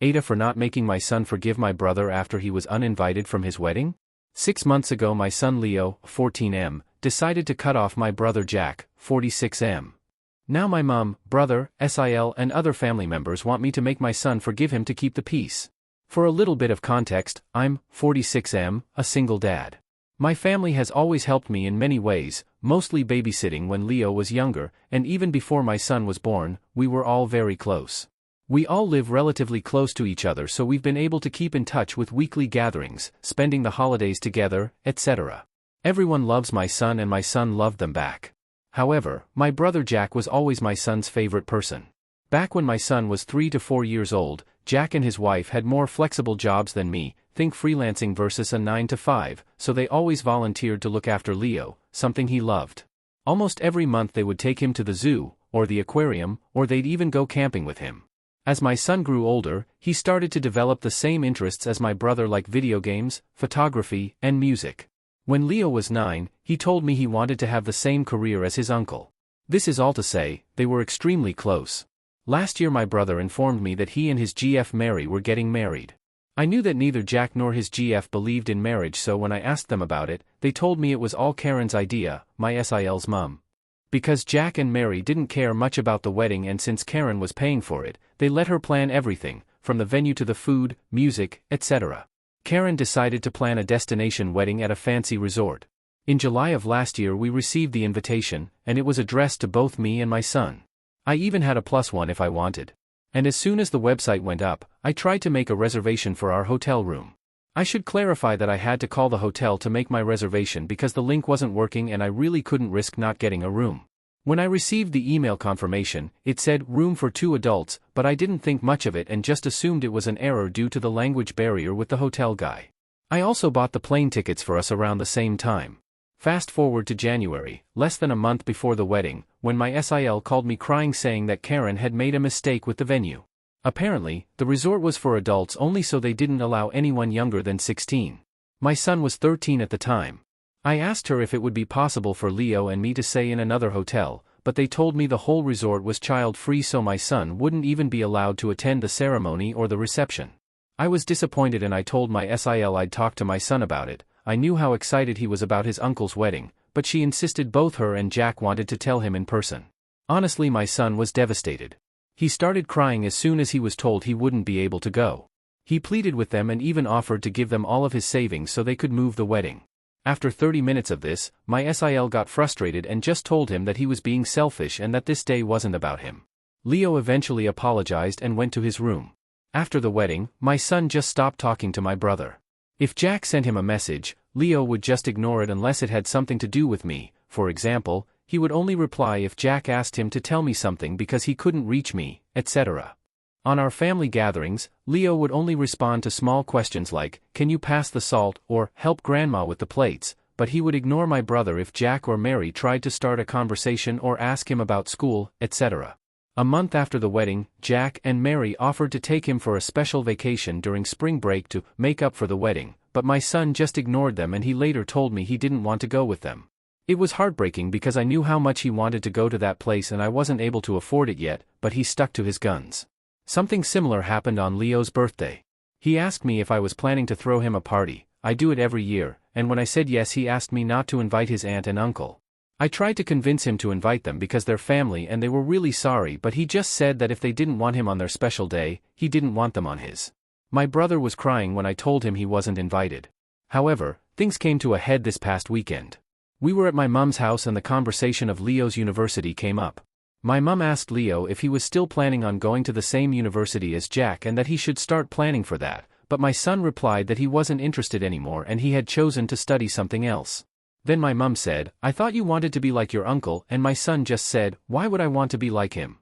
AITA for not making my son forgive my brother after he was uninvited from his wedding? 6 months ago my son Leo, 14M, decided to cut off my brother Jack, 46M. Now my mom, brother, SIL and other family members want me to make my son forgive him to keep the peace. For a little bit of context, I'm 46M, a single dad. My family has always helped me in many ways, mostly babysitting when Leo was younger, and even before my son was born, we were all very close. We all live relatively close to each other, so we've been able to keep in touch with weekly gatherings, spending the holidays together, etc. Everyone loves my son and my son loved them back. However, my brother Jack was always my son's favorite person. Back when my son was 3 to 4 years old, Jack and his wife had more flexible jobs than me, think freelancing versus a 9 to 5, so they always volunteered to look after Leo, something he loved. Almost every month they would take him to the zoo, or the aquarium, or they'd even go camping with him. As my son grew older, he started to develop the same interests as my brother, like video games, photography, and music. When Leo was 9, he told me he wanted to have the same career as his uncle. This is all to say, they were extremely close. Last year my brother informed me that he and his GF Mary were getting married. I knew that neither Jack nor his GF believed in marriage, so when I asked them about it, they told me it was all Karen's idea, my SIL's mum. Because Jack and Mary didn't care much about the wedding, and since Karen was paying for it, they let her plan everything, from the venue to the food, music, etc. Karen decided to plan a destination wedding at a fancy resort. In July of last year we received the invitation, and it was addressed to both me and my son. I even had a +1 if I wanted. And as soon as the website went up, I tried to make a reservation for our hotel room. I should clarify that I had to call the hotel to make my reservation because the link wasn't working and I really couldn't risk not getting a room. When I received the email confirmation, it said room for 2 adults, but I didn't think much of it and just assumed it was an error due to the language barrier with the hotel guy. I also bought the plane tickets for us around the same time. Fast forward to January, less than a month before the wedding, when my SIL called me crying saying that Karen had made a mistake with the venue. Apparently, the resort was for adults only, so they didn't allow anyone younger than 16. My son was 13 at the time. I asked her if it would be possible for Leo and me to stay in another hotel, but they told me the whole resort was child-free, so my son wouldn't even be allowed to attend the ceremony or the reception. I was disappointed and I told my SIL I'd talk to my son about it. I knew how excited he was about his uncle's wedding, but she insisted both her and Jack wanted to tell him in person. Honestly, my son was devastated. He started crying as soon as he was told he wouldn't be able to go. He pleaded with them and even offered to give them all of his savings so they could move the wedding. After 30 minutes of this, my SIL got frustrated and just told him that he was being selfish and that this day wasn't about him. Leo eventually apologized and went to his room. After the wedding, my son just stopped talking to my brother. If Jack sent him a message, Leo would just ignore it unless it had something to do with me. For example, he would only reply if Jack asked him to tell me something because he couldn't reach me, etc. On our family gatherings, Leo would only respond to small questions like, "Can you pass the salt?" or "Help grandma with the plates," but he would ignore my brother if Jack or Mary tried to start a conversation or ask him about school, etc. A month after the wedding, Jack and Mary offered to take him for a special vacation during spring break to make up for the wedding, but my son just ignored them and he later told me he didn't want to go with them. It was heartbreaking because I knew how much he wanted to go to that place and I wasn't able to afford it yet, but he stuck to his guns. Something similar happened on Leo's birthday. He asked me if I was planning to throw him a party. I do it every year, and when I said yes, he asked me not to invite his aunt and uncle. I tried to convince him to invite them because they're family and they were really sorry, but he just said that if they didn't want him on their special day, he didn't want them on his. My brother was crying when I told him he wasn't invited. However, things came to a head this past weekend. We were at my mom's house and the conversation of Leo's university came up. My mom asked Leo if he was still planning on going to the same university as Jack and that he should start planning for that, but my son replied that he wasn't interested anymore and he had chosen to study something else. Then my mum said, "I thought you wanted to be like your uncle," and my son just said, "Why would I want to be like him?"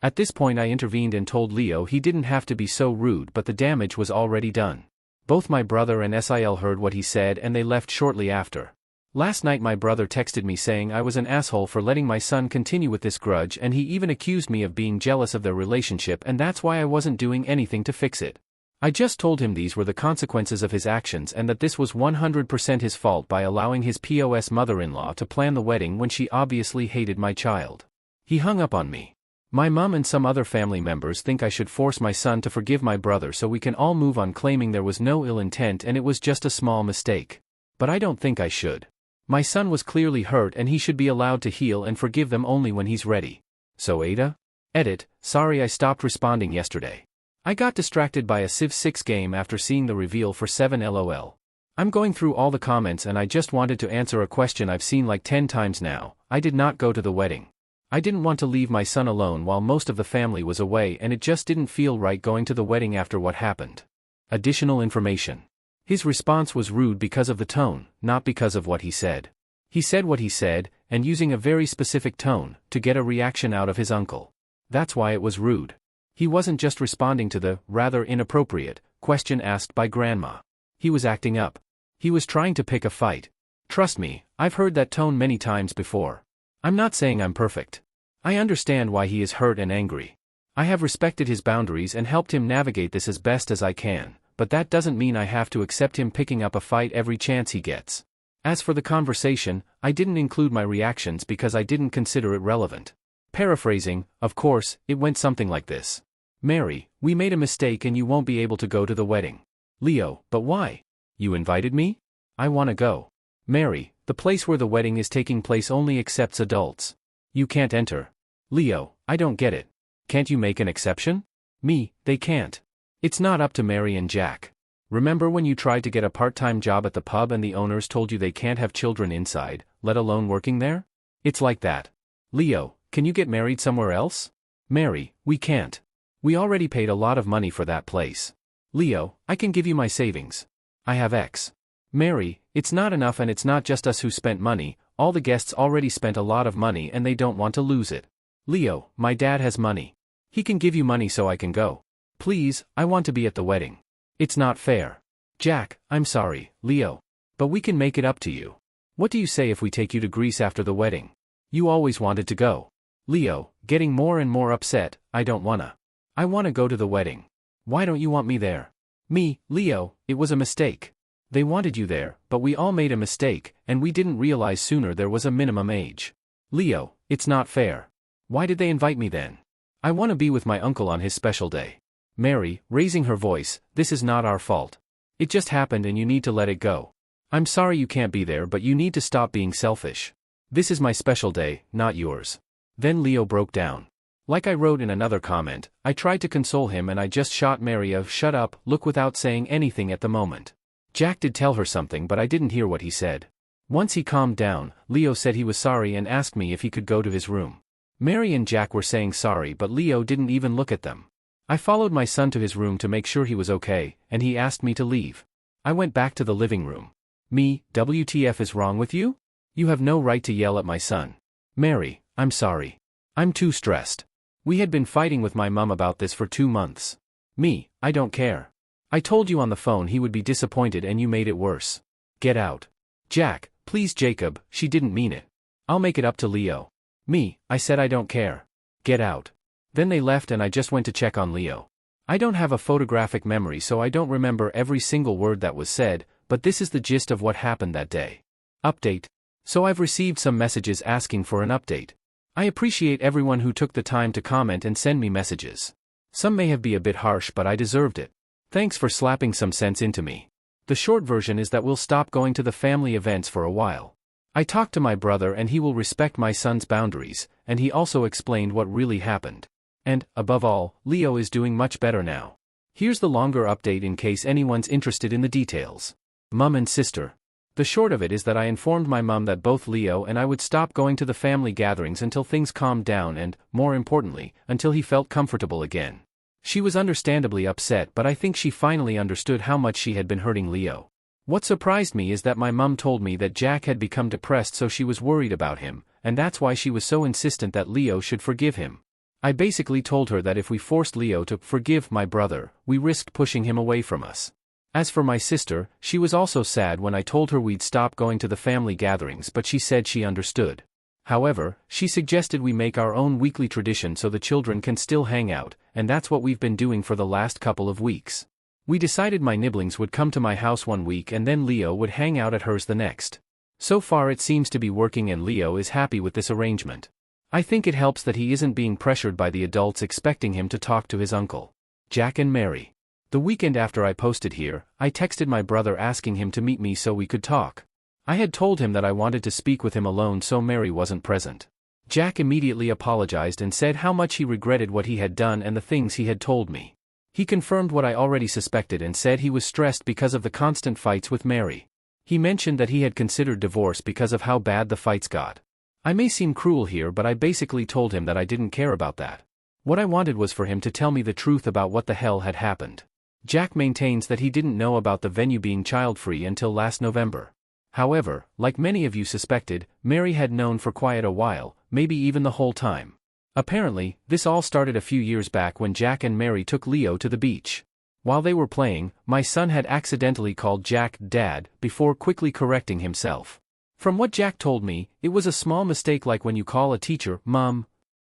At this point I intervened and told Leo he didn't have to be so rude, but the damage was already done. Both my brother and SIL heard what he said and they left shortly after. Last night my brother texted me saying I was an asshole for letting my son continue with this grudge, and he even accused me of being jealous of their relationship and that's why I wasn't doing anything to fix it. I just told him these were the consequences of his actions and that this was 100% his fault by allowing his POS mother-in-law to plan the wedding when she obviously hated my child. He hung up on me. My mom and some other family members think I should force my son to forgive my brother so we can all move on, claiming there was no ill intent and it was just a small mistake. But I don't think I should. My son was clearly hurt and he should be allowed to heal and forgive them only when he's ready. So AITA? Edit, sorry I stopped responding yesterday. I got distracted by a Civ 6 game after seeing the reveal for 7 LOL. I'm going through all the comments and I just wanted to answer a question I've seen like 10 times now. I did not go to the wedding. I didn't want to leave my son alone while most of the family was away and it just didn't feel right going to the wedding after what happened. Additional information. His response was rude because of the tone, not because of what he said. He said what he said, and using a very specific tone, to get a reaction out of his uncle. That's why it was rude. He wasn't just responding to the, rather inappropriate, question asked by Grandma. He was acting up. He was trying to pick a fight. Trust me, I've heard that tone many times before. I'm not saying I'm perfect. I understand why he is hurt and angry. I have respected his boundaries and helped him navigate this as best as I can, but that doesn't mean I have to accept him picking up a fight every chance he gets. As for the conversation, I didn't include my reactions because I didn't consider it relevant. Paraphrasing, of course, it went something like this. Mary, we made a mistake and you won't be able to go to the wedding. Leo, but why? You invited me? I want to go. Mary, the place where the wedding is taking place only accepts adults. You can't enter. Leo, I don't get it. Can't you make an exception? Me, they can't. It's not up to Mary and Jack. Remember when you tried to get a part-time job at the pub and the owners told you they can't have children inside, let alone working there? It's like that. Leo, can you get married somewhere else? Mary, we can't. We already paid a lot of money for that place. Leo, I can give you my savings. I have X. Mary, it's not enough and it's not just us who spent money, all the guests already spent a lot of money and they don't want to lose it. Leo, my dad has money. He can give you money so I can go. Please, I want to be at the wedding. It's not fair. Jack, I'm sorry, Leo. But we can make it up to you. What do you say if we take you to Greece after the wedding? You always wanted to go. Leo, getting more and more upset, I don't wanna. I wanna go to the wedding. Why don't you want me there? Me, Leo, it was a mistake. They wanted you there, but we all made a mistake, and we didn't realize sooner there was a minimum age. Leo, it's not fair. Why did they invite me then? I want to be with my uncle on his special day. Mary, raising her voice, this is not our fault. It just happened and you need to let it go. I'm sorry you can't be there, but you need to stop being selfish. This is my special day, not yours. Then Leo broke down. Like I wrote in another comment, I tried to console him and I just shot Mary a shut up look without saying anything at the moment. Jack did tell her something but I didn't hear what he said. Once he calmed down, Leo said he was sorry and asked me if he could go to his room. Mary and Jack were saying sorry but Leo didn't even look at them. I followed my son to his room to make sure he was okay, and he asked me to leave. I went back to the living room. Me, WTF is wrong with you? You have no right to yell at my son. Mary, I'm sorry. I'm too stressed. We had been fighting with my mom about this for 2 months. Me, I don't care. I told you on the phone he would be disappointed and you made it worse. Get out. Jack, please Jacob, she didn't mean it. I'll make it up to Leo. Me, I said I don't care. Get out. Then they left and I just went to check on Leo. I don't have a photographic memory so I don't remember every single word that was said, but this is the gist of what happened that day. Update. So I've received some messages asking for an update. I appreciate everyone who took the time to comment and send me messages. Some may have been a bit harsh but I deserved it. Thanks for slapping some sense into me. The short version is that we'll stop going to the family events for a while. I talked to my brother and he will respect my son's boundaries, and he also explained what really happened. And, above all, Leo is doing much better now. Here's the longer update in case anyone's interested in the details. Mum and sister. The short of it is that I informed my mum that both Leo and I would stop going to the family gatherings until things calmed down and, more importantly, until he felt comfortable again. She was understandably upset but I think she finally understood how much she had been hurting Leo. What surprised me is that my mum told me that Jack had become depressed so she was worried about him, and that's why she was so insistent that Leo should forgive him. I basically told her that if we forced Leo to forgive my brother, we risked pushing him away from us. As for my sister, she was also sad when I told her we'd stop going to the family gatherings but she said she understood. However, she suggested we make our own weekly tradition so the children can still hang out, and that's what we've been doing for the last couple of weeks. We decided my nibblings would come to my house one week and then Leo would hang out at hers the next. So far it seems to be working and Leo is happy with this arrangement. I think it helps that he isn't being pressured by the adults expecting him to talk to his uncle. Jack and Mary. The weekend after I posted here, I texted my brother asking him to meet me so we could talk. I had told him that I wanted to speak with him alone so Mary wasn't present. Jack immediately apologized and said how much he regretted what he had done and the things he had told me. He confirmed what I already suspected and said he was stressed because of the constant fights with Mary. He mentioned that he had considered divorce because of how bad the fights got. I may seem cruel here, but I basically told him that I didn't care about that. What I wanted was for him to tell me the truth about what the hell had happened. Jack maintains that he didn't know about the venue being child-free until last November. However, like many of you suspected, Mary had known for quite a while, maybe even the whole time. Apparently, this all started a few years back when Jack and Mary took Leo to the beach. While they were playing, my son had accidentally called Jack Dad before quickly correcting himself. From what Jack told me, it was a small mistake like when you call a teacher Mom.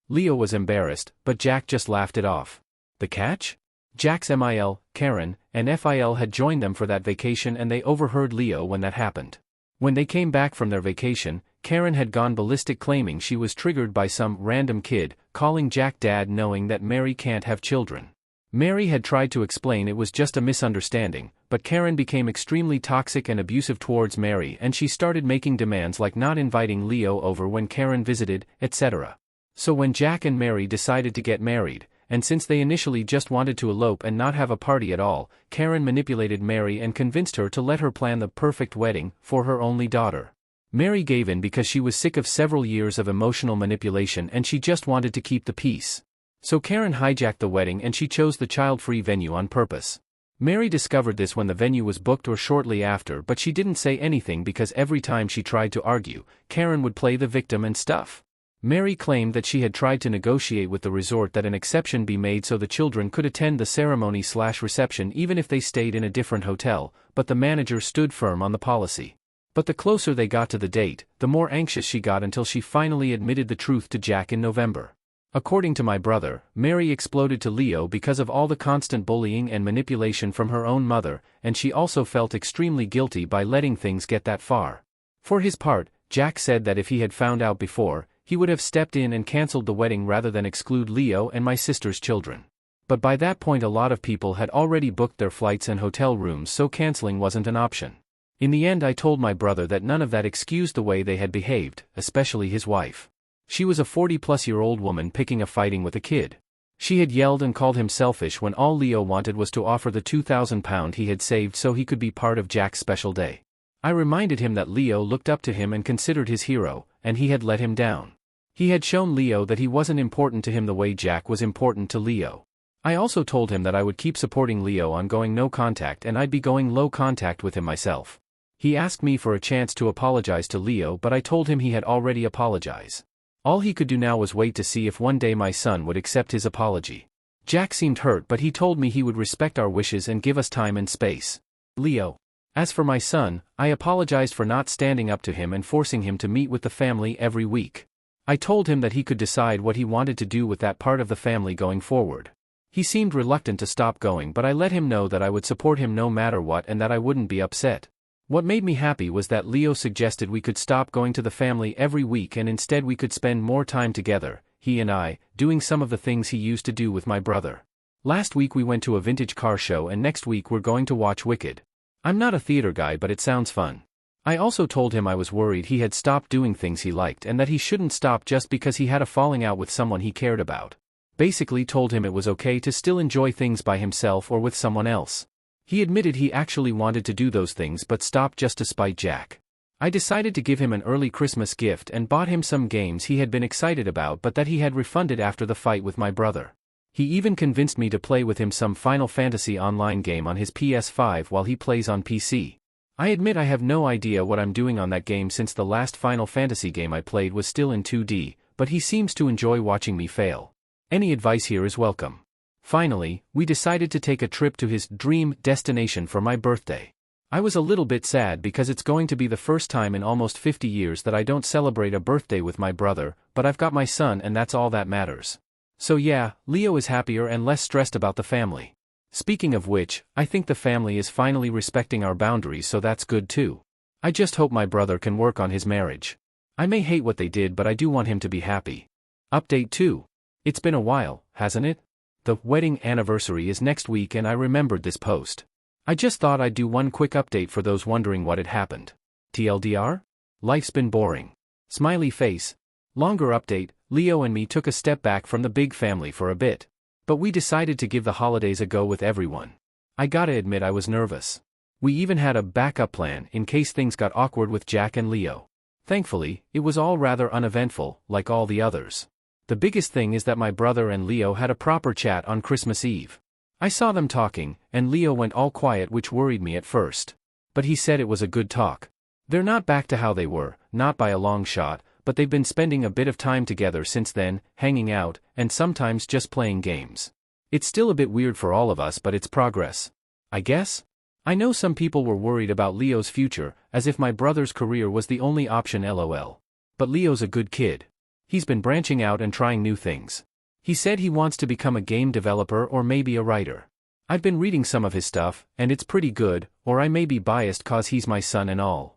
Leo was embarrassed, but Jack just laughed it off. The catch? Jack's MIL, Karen, and FIL had joined them for that vacation and they overheard Leo when that happened. When they came back from their vacation, Karen had gone ballistic claiming she was triggered by some random kid calling Jack Dad knowing that Mary can't have children. Mary had tried to explain it was just a misunderstanding, but Karen became extremely toxic and abusive towards Mary and she started making demands like not inviting Leo over when Karen visited, etc. So when Jack and Mary decided to get married, and since they initially just wanted to elope and not have a party at all, Karen manipulated Mary and convinced her to let her plan the perfect wedding for her only daughter. Mary gave in because she was sick of several years of emotional manipulation and she just wanted to keep the peace. So Karen hijacked the wedding and she chose the child-free venue on purpose. Mary discovered this when the venue was booked or shortly after, but she didn't say anything because every time she tried to argue, Karen would play the victim and stuff. Mary claimed that she had tried to negotiate with the resort that an exception be made so the children could attend the ceremony/reception even if they stayed in a different hotel, but the manager stood firm on the policy. But the closer they got to the date, the more anxious she got until she finally admitted the truth to Jack in November. According to my brother, Mary exploded to Leo because of all the constant bullying and manipulation from her own mother, and she also felt extremely guilty by letting things get that far. For his part, Jack said that if he had found out before, he would have stepped in and cancelled the wedding rather than exclude Leo and my sister's children. But by that point a lot of people had already booked their flights and hotel rooms, so cancelling wasn't an option. In the end I told my brother that none of that excused the way they had behaved, especially his wife. She was a 40-plus-year-old woman picking a fighting with a kid. She had yelled and called him selfish when all Leo wanted was to offer the £2,000 he had saved so he could be part of Jack's special day. I reminded him that Leo looked up to him and considered his hero, and he had let him down. He had shown Leo that he wasn't important to him the way Jack was important to Leo. I also told him that I would keep supporting Leo on going no contact and I'd be going low contact with him myself. He asked me for a chance to apologize to Leo, but I told him he had already apologized. All he could do now was wait to see if one day my son would accept his apology. Jack seemed hurt, but he told me he would respect our wishes and give us time and space. Leo. As for my son, I apologized for not standing up to him and forcing him to meet with the family every week. I told him that he could decide what he wanted to do with that part of the family going forward. He seemed reluctant to stop going, but I let him know that I would support him no matter what and that I wouldn't be upset. What made me happy was that Leo suggested we could stop going to the family every week and instead we could spend more time together, he and I, doing some of the things he used to do with my brother. Last week we went to a vintage car show and next week we're going to watch Wicked. I'm not a theater guy, but it sounds fun. I also told him I was worried he had stopped doing things he liked and that he shouldn't stop just because he had a falling out with someone he cared about. Basically told him it was okay to still enjoy things by himself or with someone else. He admitted he actually wanted to do those things but stopped just to spite Jack. I decided to give him an early Christmas gift and bought him some games he had been excited about but that he had refunded after the fight with my brother. He even convinced me to play with him some Final Fantasy Online game on his PS5 while he plays on PC. I admit I have no idea what I'm doing on that game since the last Final Fantasy game I played was still in 2D, but he seems to enjoy watching me fail. Any advice here is welcome. Finally, we decided to take a trip to his dream destination for my birthday. I was a little bit sad because it's going to be the first time in almost 50 years that I don't celebrate a birthday with my brother, but I've got my son and that's all that matters. So yeah, Leo is happier and less stressed about the family. Speaking of which, I think the family is finally respecting our boundaries, so that's good too. I just hope my brother can work on his marriage. I may hate what they did, but I do want him to be happy. Update 2. It's been a while, hasn't it? The wedding anniversary is next week and I remembered this post. I just thought I'd do one quick update for those wondering what had happened. TLDR? Life's been boring. Smiley face. Longer update, Leo and me took a step back from the big family for a bit. But we decided to give the holidays a go with everyone. I gotta admit I was nervous. We even had a backup plan in case things got awkward with Jack and Leo. Thankfully, it was all rather uneventful, like all the others. The biggest thing is that my brother and Leo had a proper chat on Christmas Eve. I saw them talking, and Leo went all quiet, which worried me at first. But he said it was a good talk. They're not back to how they were, not by a long shot, but they've been spending a bit of time together since then, hanging out, and sometimes just playing games. It's still a bit weird for all of us, but it's progress. I guess? I know some people were worried about Leo's future, as if my brother's career was the only option lol. But Leo's a good kid. He's been branching out and trying new things. He said he wants to become a game developer or maybe a writer. I've been reading some of his stuff, and it's pretty good, or I may be biased cause he's my son and all.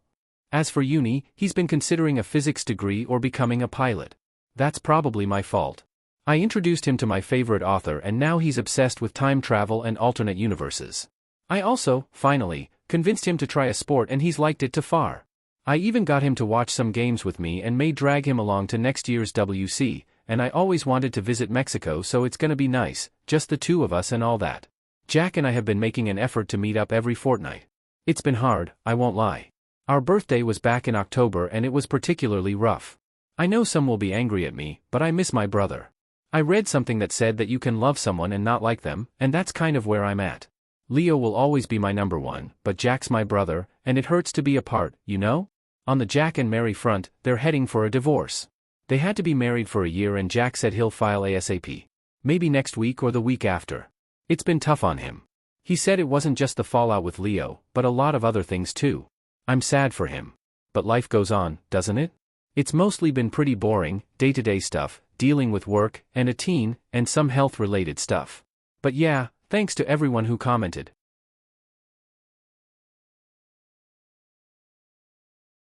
As for uni, he's been considering a physics degree or becoming a pilot. That's probably my fault. I introduced him to my favorite author and now he's obsessed with time travel and alternate universes. I also, finally, convinced him to try a sport and he's liked it to far. I even got him to watch some games with me and may drag him along to next year's WC, and I always wanted to visit Mexico, so it's gonna be nice, just the two of us and all that. Jack and I have been making an effort to meet up every fortnight. It's been hard, I won't lie. Our birthday was back in October and it was particularly rough. I know some will be angry at me, but I miss my brother. I read something that said that you can love someone and not like them, and that's kind of where I'm at. Leo will always be my number one, but Jack's my brother, and it hurts to be apart, you know? On the Jack and Mary front, they're heading for a divorce. They had to be married for a year and Jack said he'll file ASAP. Maybe next week or the week after. It's been tough on him. He said it wasn't just the fallout with Leo, but a lot of other things too. I'm sad for him. But life goes on, doesn't it? It's mostly been pretty boring, day-to-day stuff, dealing with work, and a teen, and some health-related stuff. But yeah, thanks to everyone who commented.